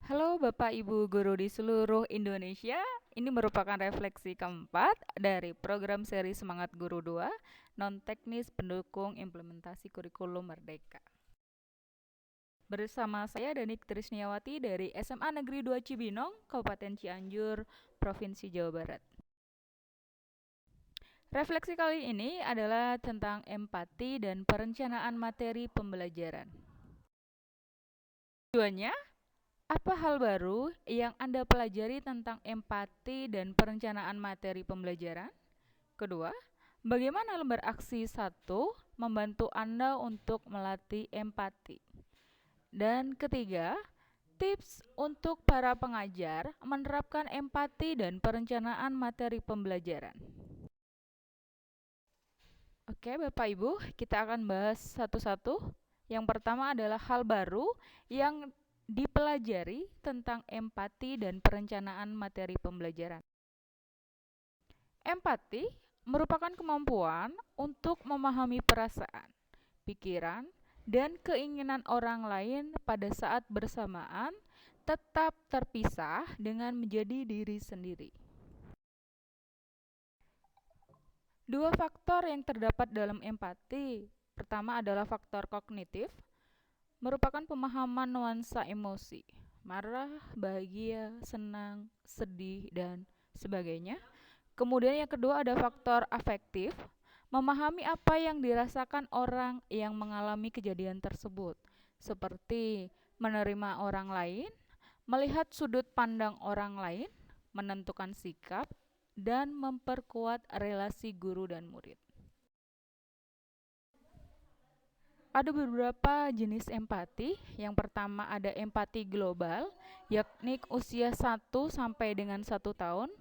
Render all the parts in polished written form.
Halo Bapak Ibu guru di seluruh Indonesia. Ini merupakan refleksi keempat dari program seri Semangat Guru 2, non-teknis pendukung implementasi kurikulum Merdeka. Bersama saya Danik Trisniawati dari SMA Negeri 2 Cibinong, Kabupaten Cianjur, Provinsi Jawa Barat. Refleksi kali ini adalah tentang empati dan perencanaan materi pembelajaran. Tujuannya, apa hal baru yang Anda pelajari tentang empati dan perencanaan materi pembelajaran? Kedua, bagaimana lembar aksi 1 membantu Anda untuk melatih empati? Dan ketiga, tips untuk para pengajar menerapkan empati dan perencanaan materi pembelajaran. Oke, Bapak Ibu, kita akan bahas satu-satu. Yang pertama adalah hal baru yang dipelajari tentang empati dan perencanaan materi pembelajaran. Empati merupakan kemampuan untuk memahami perasaan, pikiran, dan keinginan orang lain pada saat bersamaan, tetap terpisah dengan menjadi diri sendiri. Dua faktor yang terdapat dalam empati. Pertama adalah faktor kognitif, merupakan pemahaman nuansa emosi, marah, bahagia, senang, sedih, dan sebagainya. Kemudian yang kedua ada faktor afektif, memahami apa yang dirasakan orang yang mengalami kejadian tersebut, seperti menerima orang lain, melihat sudut pandang orang lain, menentukan sikap, dan memperkuat relasi guru dan murid. Ada beberapa jenis empati. Yang pertama ada empati global, yakni usia 1 sampai dengan 1 tahun,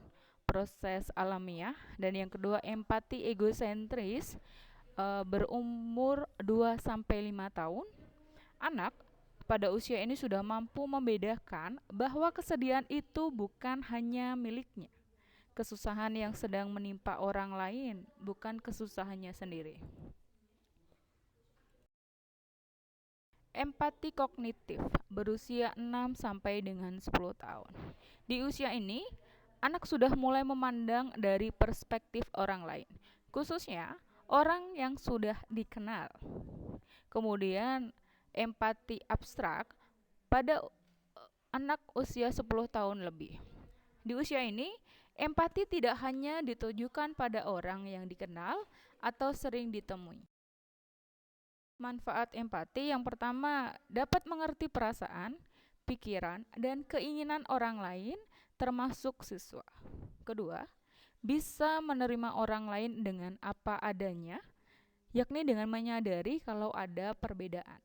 proses alamiah. Dan yang kedua empati egosentris, berumur 2 sampai 5 tahun. Anak pada usia ini sudah mampu membedakan bahwa kesedihan itu bukan hanya miliknya. Kesusahan yang sedang menimpa orang lain bukan kesusahannya sendiri. Empati kognitif berusia 6 sampai dengan 10 tahun. Di usia ini, anak sudah mulai memandang dari perspektif orang lain, khususnya orang yang sudah dikenal. Kemudian, empati abstrak pada anak usia 10 tahun lebih. Di usia ini, empati tidak hanya ditujukan pada orang yang dikenal atau sering ditemui. Manfaat empati yang pertama, dapat mengerti perasaan, pikiran, dan keinginan orang lain termasuk siswa. Kedua, bisa menerima orang lain dengan apa adanya, yakni dengan menyadari kalau ada perbedaan.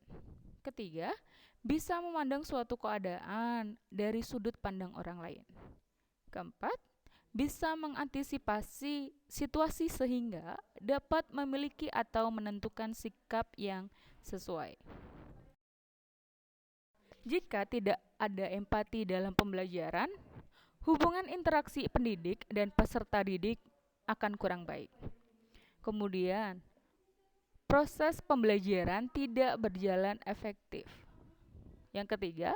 Ketiga, bisa memandang suatu keadaan dari sudut pandang orang lain. Keempat, bisa mengantisipasi situasi sehingga dapat memiliki atau menentukan sikap yang sesuai. Jika tidak ada empati dalam pembelajaran, hubungan interaksi pendidik dan peserta didik akan kurang baik. Kemudian, proses pembelajaran tidak berjalan efektif. Yang ketiga,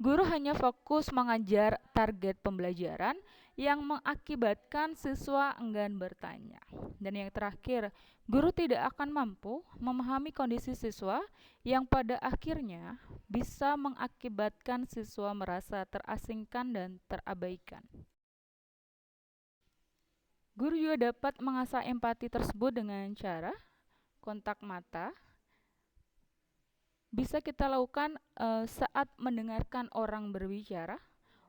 guru hanya fokus mengajar target pembelajaran yang mengakibatkan siswa enggan bertanya. Dan yang terakhir, guru tidak akan mampu memahami kondisi siswa yang pada akhirnya bisa mengakibatkan siswa merasa terasingkan dan terabaikan. Guru juga dapat mengasah empati tersebut dengan cara kontak mata. Bisa kita lakukan saat mendengarkan orang berbicara,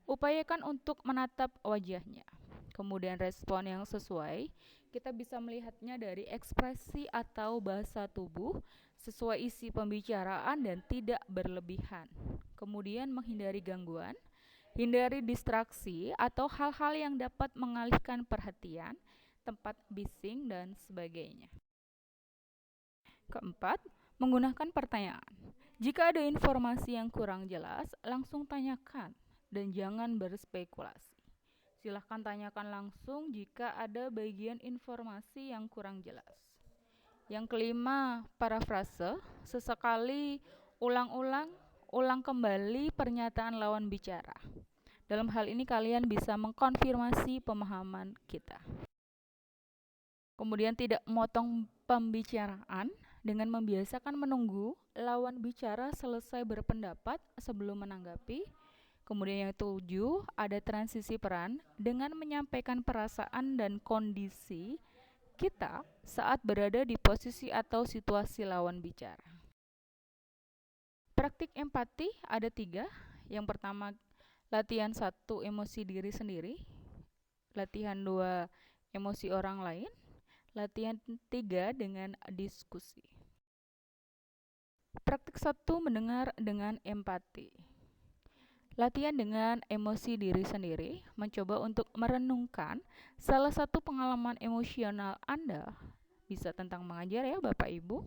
upayakan untuk menatap wajahnya. Kemudian respon yang sesuai, kita bisa melihatnya dari ekspresi atau bahasa tubuh sesuai isi pembicaraan dan tidak berlebihan. Kemudian menghindari gangguan, hindari distraksi atau hal-hal yang dapat mengalihkan perhatian, tempat bising dan sebagainya. Keempat, menggunakan pertanyaan. Jika ada informasi yang kurang jelas, langsung tanyakan dan jangan berspekulasi. Silahkan tanyakan langsung jika ada bagian informasi yang kurang jelas. Yang kelima, parafrase. Sesekali ulang-ulang ulang kembali pernyataan lawan bicara. Dalam hal ini kalian bisa mengkonfirmasi pemahaman kita. Kemudian tidak memotong pembicaraan dengan membiasakan menunggu lawan bicara selesai berpendapat sebelum menanggapi. Kemudian yang ketujuh, ada transisi peran dengan menyampaikan perasaan dan kondisi kita saat berada di posisi atau situasi lawan bicara. Praktik empati ada 3. Yang pertama, latihan 1, emosi diri sendiri. Latihan 2, emosi orang lain. Latihan 3, dengan diskusi. Praktik 1, mendengar dengan empati. Latihan dengan emosi diri sendiri, mencoba untuk merenungkan salah satu pengalaman emosional Anda, bisa tentang mengajar ya Bapak Ibu.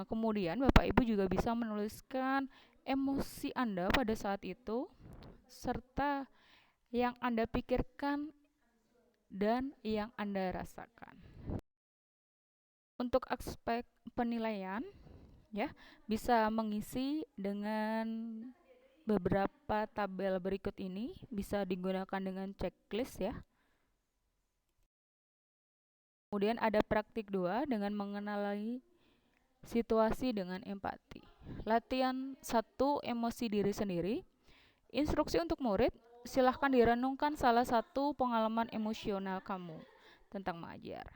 Kemudian Bapak Ibu juga bisa menuliskan emosi Anda pada saat itu, serta yang Anda pikirkan dan yang Anda rasakan. Untuk aspek penilaian, ya, bisa mengisi dengan beberapa tabel berikut ini, bisa digunakan dengan checklist ya. Kemudian ada praktik 2 dengan mengenali situasi dengan empati. Latihan 1, emosi diri sendiri. Instruksi untuk murid, silahkan direnungkan salah satu pengalaman emosional kamu tentang mengajar.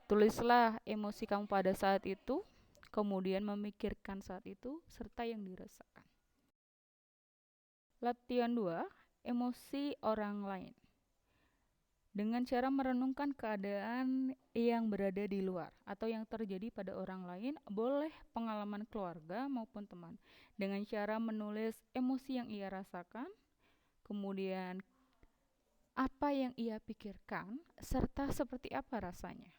Tulislah emosi kamu pada saat itu, kemudian memikirkan saat itu, serta yang dirasakan. Latihan 2, emosi orang lain. Dengan cara merenungkan keadaan yang berada di luar atau yang terjadi pada orang lain, boleh pengalaman keluarga maupun teman, dengan cara menulis emosi yang ia rasakan, kemudian apa yang ia pikirkan, serta seperti apa rasanya.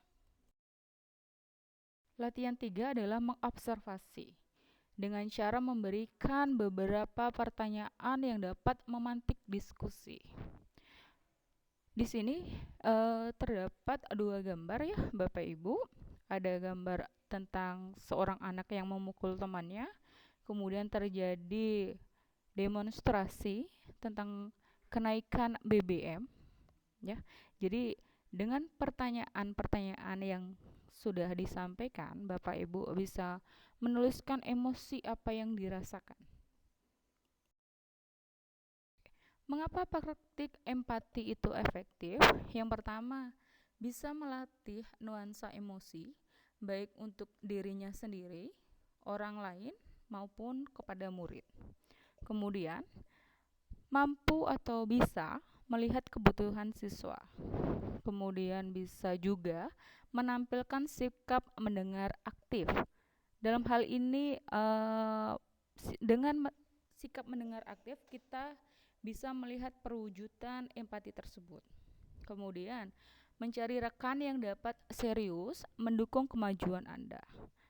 Latihan 3 adalah mengobservasi, dengan cara memberikan beberapa pertanyaan yang dapat memantik diskusi. Di sini terdapat 2 gambar ya Bapak Ibu. Ada gambar tentang seorang anak yang memukul temannya, kemudian terjadi demonstrasi tentang kenaikan BBM ya. Jadi dengan pertanyaan-pertanyaan yang sudah disampaikan, Bapak Ibu bisa menuliskan emosi apa yang dirasakan. Mengapa praktik empati itu efektif? Yang pertama, bisa melatih nuansa emosi, baik untuk dirinya sendiri, orang lain, maupun kepada murid. Kemudian, mampu atau bisa melihat kebutuhan siswa. Kemudian bisa juga menampilkan sikap mendengar aktif. Dalam hal ini, dengan sikap mendengar aktif, kita bisa melihat perwujudan empati tersebut. Kemudian, mencari rekan yang dapat serius mendukung kemajuan Anda.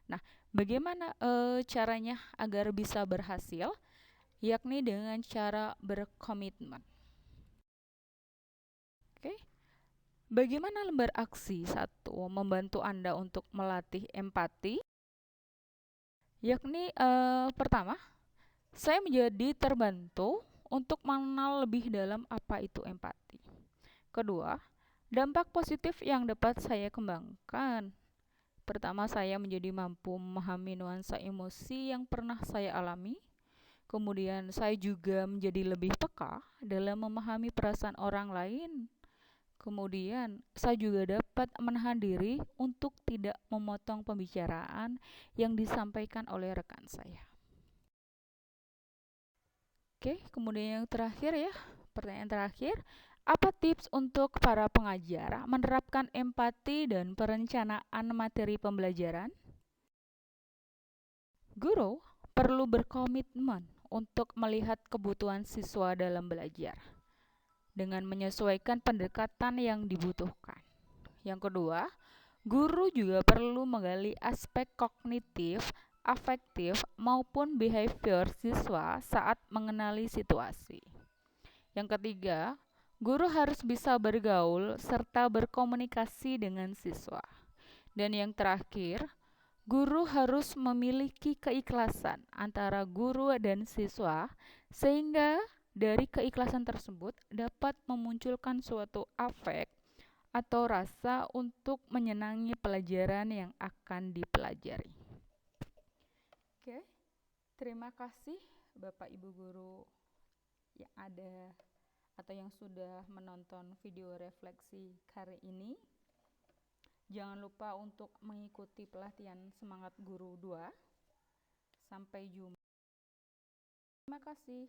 Nah, bagaimana caranya agar bisa berhasil? Yakni dengan cara berkomitmen. Oke. Bagaimana lembar aksi 1 membantu Anda untuk melatih empati? Yakni pertama, saya menjadi terbantu untuk mengenal lebih dalam apa itu empati. Kedua, dampak positif yang dapat saya kembangkan. Pertama, saya menjadi mampu memahami nuansa emosi yang pernah saya alami. Kemudian, saya juga menjadi lebih peka dalam memahami perasaan orang lain. Kemudian, saya juga dapat menahan diri untuk tidak memotong pembicaraan yang disampaikan oleh rekan saya. Oke, kemudian yang terakhir ya, pertanyaan terakhir, apa tips untuk para pengajar menerapkan empati dan perencanaan materi pembelajaran? Guru perlu berkomitmen untuk melihat kebutuhan siswa dalam belajar dengan menyesuaikan pendekatan yang dibutuhkan. Yang kedua, guru juga perlu menggali aspek kognitif, afektif, maupun behavior siswa saat mengenali situasi. Yang ketiga, guru harus bisa bergaul serta berkomunikasi dengan siswa. Dan yang terakhir, Guru harus memiliki keikhlasan antara guru dan siswa, sehingga dari keikhlasan tersebut dapat memunculkan suatu afek atau rasa untuk menyenangi pelajaran yang akan dipelajari. Oke, terima kasih Bapak Ibu guru yang ada atau yang sudah menonton video refleksi hari ini. Jangan lupa untuk mengikuti pelatihan Semangat Guru 2. Sampai jumpa. Terima kasih.